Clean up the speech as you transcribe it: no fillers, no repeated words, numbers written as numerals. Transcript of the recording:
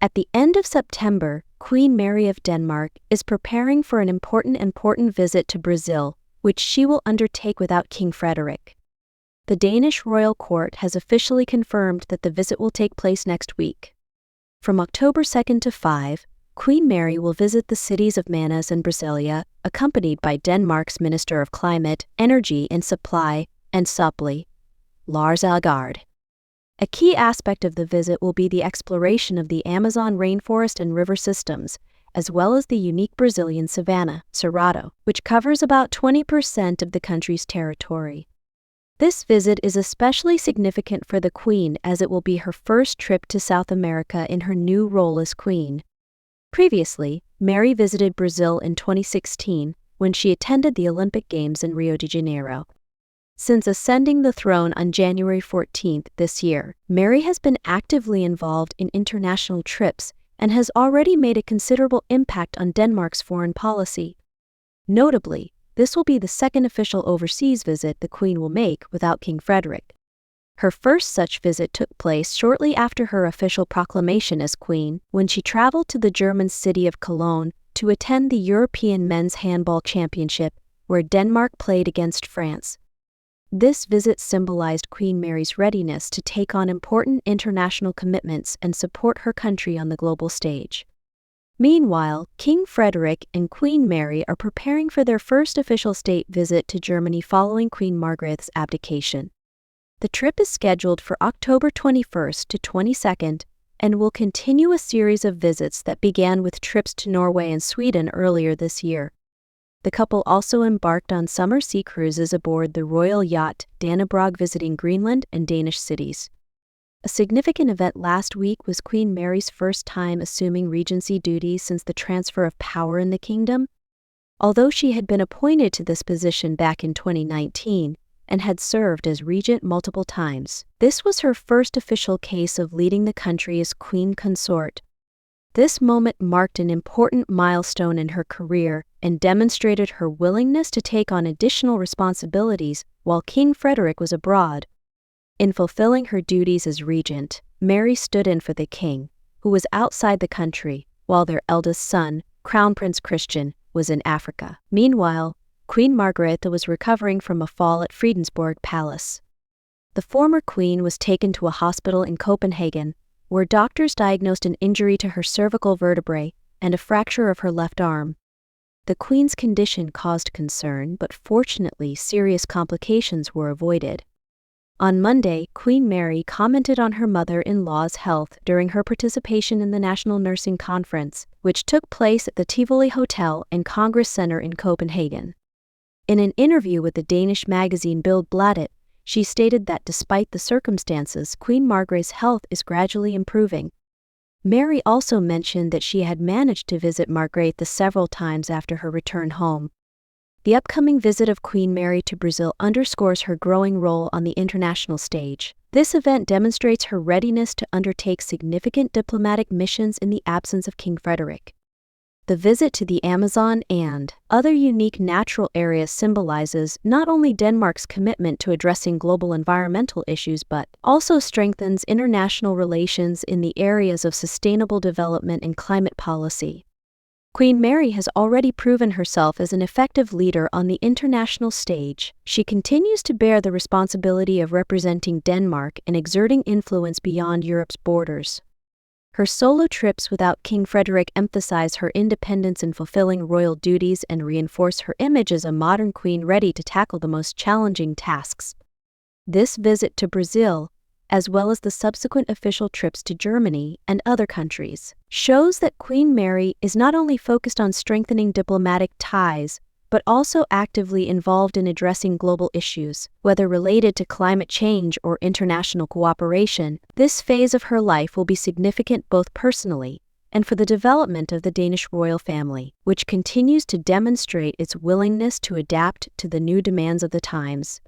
At the end of September, Queen Mary of Denmark is preparing for an important visit to Brazil, which she will undertake without King Frederik. The Danish royal court has officially confirmed that the visit will take place next week. From October 2nd to 5, Queen Mary will visit the cities of Manaus and Brasília, accompanied by Denmark's Minister of Climate, Energy and Supply, and Supply, Lars Agard. A key aspect of the visit will be the exploration of the Amazon rainforest and river systems, as well as the unique Brazilian savanna, Cerrado, which covers about 20% of the country's territory. This visit is especially significant for the Queen as it will be her first trip to South America in her new role as Queen. Previously, Mary visited Brazil in 2016 when she attended the Olympic Games in Rio de Janeiro. Since ascending the throne on January 14th this year, Mary has been actively involved in international trips and has already made a considerable impact on Denmark's foreign policy. Notably, this will be the second official overseas visit the Queen will make without King Frederik. Her first such visit took place shortly after her official proclamation as Queen, when she traveled to the German city of Cologne to attend the European Men's Handball Championship, where Denmark played against France. This visit symbolized Queen Mary's readiness to take on important international commitments and support her country on the global stage. Meanwhile, King Frederik and Queen Mary are preparing for their first official state visit to Germany following Queen Margrethe's abdication. The trip is scheduled for October 21st to 22nd and will continue a series of visits that began with trips to Norway and Sweden earlier this year. The couple also embarked on summer sea cruises aboard the royal yacht Dannebrog, visiting Greenland and Danish cities. A significant event last week was Queen Mary's first time assuming regency duties since the transfer of power in the kingdom. Although she had been appointed to this position back in 2019 and had served as regent multiple times, this was her first official case of leading the country as queen consort. This moment marked an important milestone in her career and demonstrated her willingness to take on additional responsibilities while King Frederik was abroad. In fulfilling her duties as regent, Mary stood in for the king, who was outside the country, while their eldest son, Crown Prince Christian, was in Africa. Meanwhile, Queen Margrethe was recovering from a fall at Fredensborg Palace. The former queen was taken to a hospital in Copenhagen, where doctors diagnosed an injury to her cervical vertebrae and a fracture of her left arm. The Queen's condition caused concern, but fortunately serious complications were avoided. On Monday, Queen Mary commented on her mother-in-law's health during her participation in the National Nursing Conference, which took place at the Tivoli Hotel and Congress Center in Copenhagen. In an interview with the Danish magazine Bild Bladet, she stated that despite the circumstances, Queen Margrethe's health is gradually improving. Mary also mentioned that she had managed to visit Margrethe several times after her return home. The upcoming visit of Queen Mary to Brazil underscores her growing role on the international stage. This event demonstrates her readiness to undertake significant diplomatic missions in the absence of King Frederik. The visit to the Amazon and other unique natural areas symbolizes not only Denmark's commitment to addressing global environmental issues but also strengthens international relations in the areas of sustainable development and climate policy. Queen Mary has already proven herself as an effective leader on the international stage. She continues to bear the responsibility of representing Denmark and exerting influence beyond Europe's borders. Her solo trips without King Frederik emphasize her independence in fulfilling royal duties and reinforce her image as a modern queen ready to tackle the most challenging tasks. This visit to Brazil, as well as the subsequent official trips to Germany and other countries, shows that Queen Mary is not only focused on strengthening diplomatic ties, but also actively involved in addressing global issues, whether related to climate change or international cooperation. This phase of her life will be significant both personally and for the development of the Danish royal family, which continues to demonstrate its willingness to adapt to the new demands of the times.